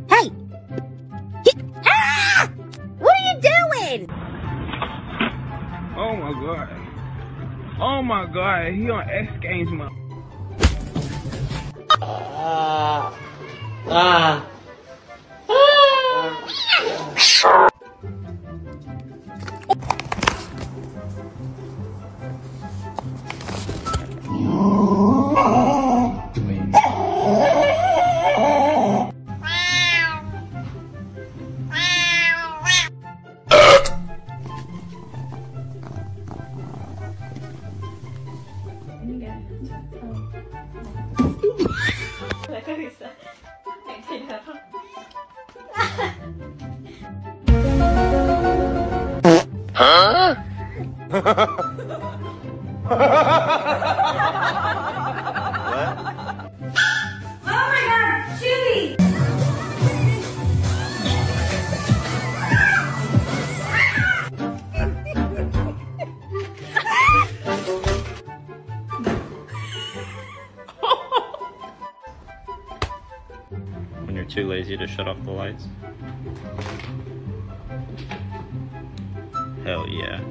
Hey! Ah! What are you doing? Oh my god. Oh my god, he on X Games mode. Huh? What? Oh my god, Shooty! When you're too lazy to shut off the lights. Hell yeah.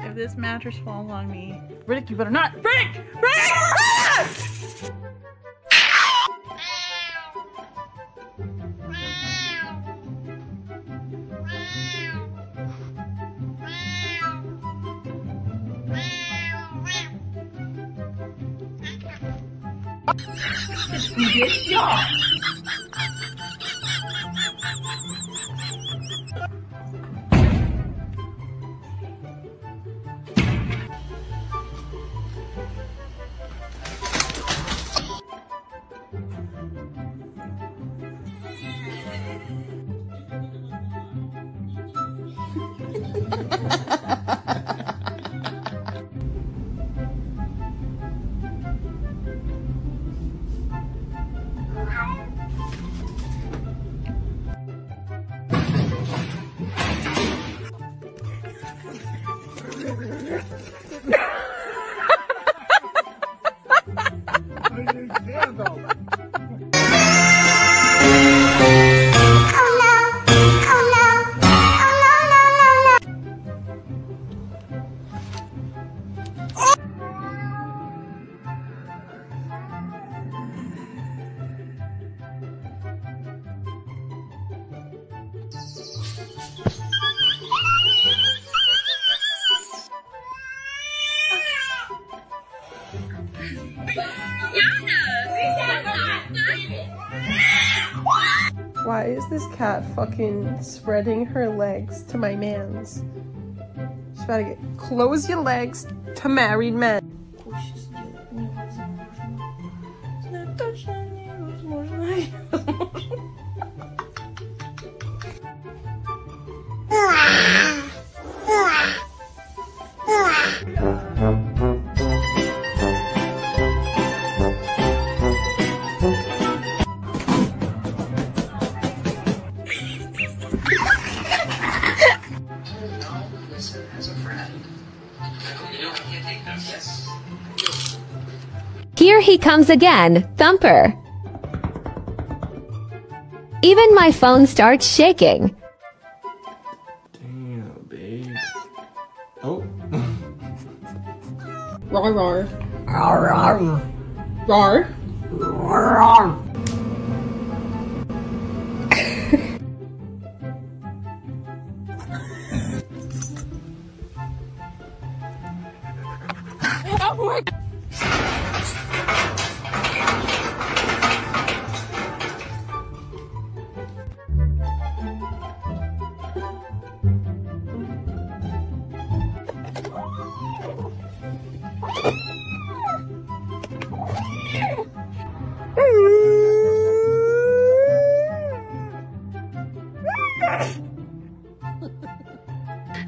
If this mattress falls on me, Riddick, you better not. Riddick! Riddick! Ah! Why is this cat fucking spreading her legs to my man's? She's about to get close your legs to married men. Here he comes again, Thumper. Even my phone starts shaking. Damn, babe. Oh. Rar rar. Rar rar. Rar. Rar. Oh my God.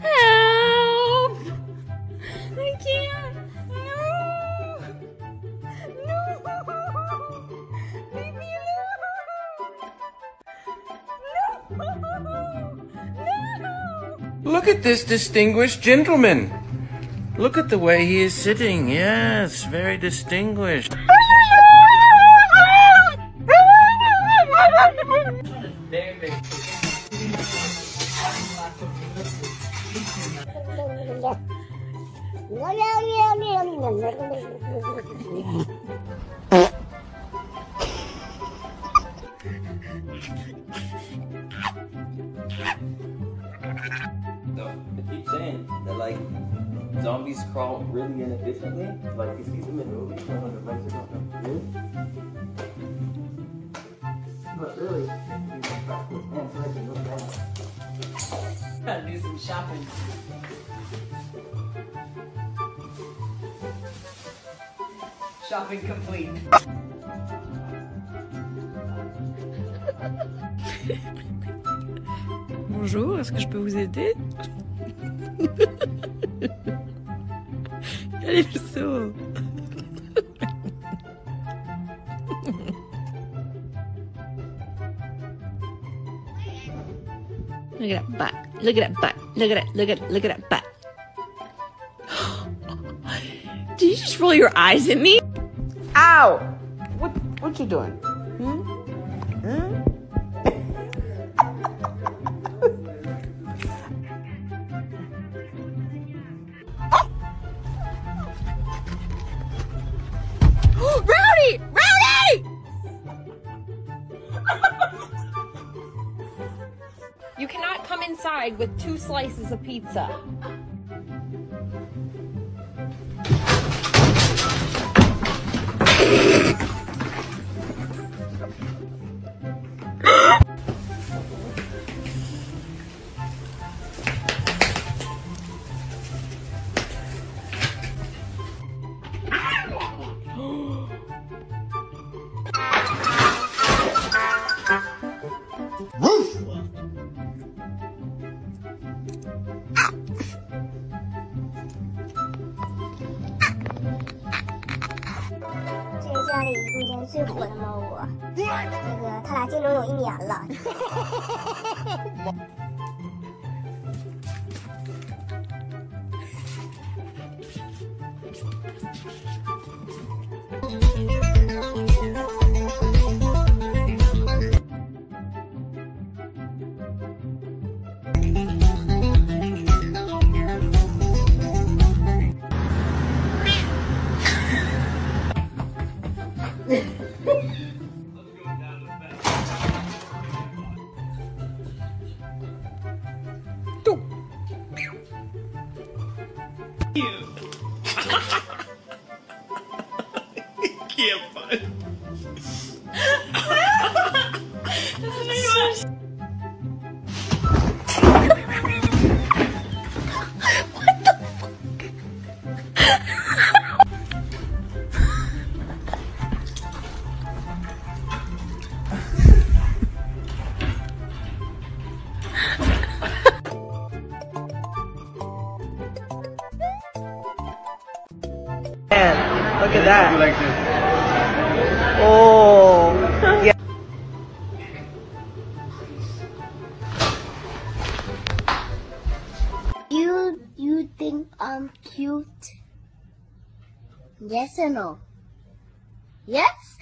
Help! I can't. No. Look at this distinguished gentleman. Look at the way he is sitting. Yes, very distinguished. I keep saying that, like, zombies crawl really inefficiently. Like, you see them in movies when the legs are not good. But really, you just practice hands, legs, and look down. Gotta do some shopping. Shopping complete. Bonjour, est-ce que je peux vous aider? Allez, le saut. Look at that butt. Look at that butt. Look at it. Look at that butt. Did you just roll your eyes at me? Ow! What you doing? Rowdy! Rowdy! You cannot come inside with 2 slices of pizza.最火的猫窝，这个他俩竞争有1年了。Look at that. Like this. Oh, yeah. You think I'm cute? Yes or no? Yes?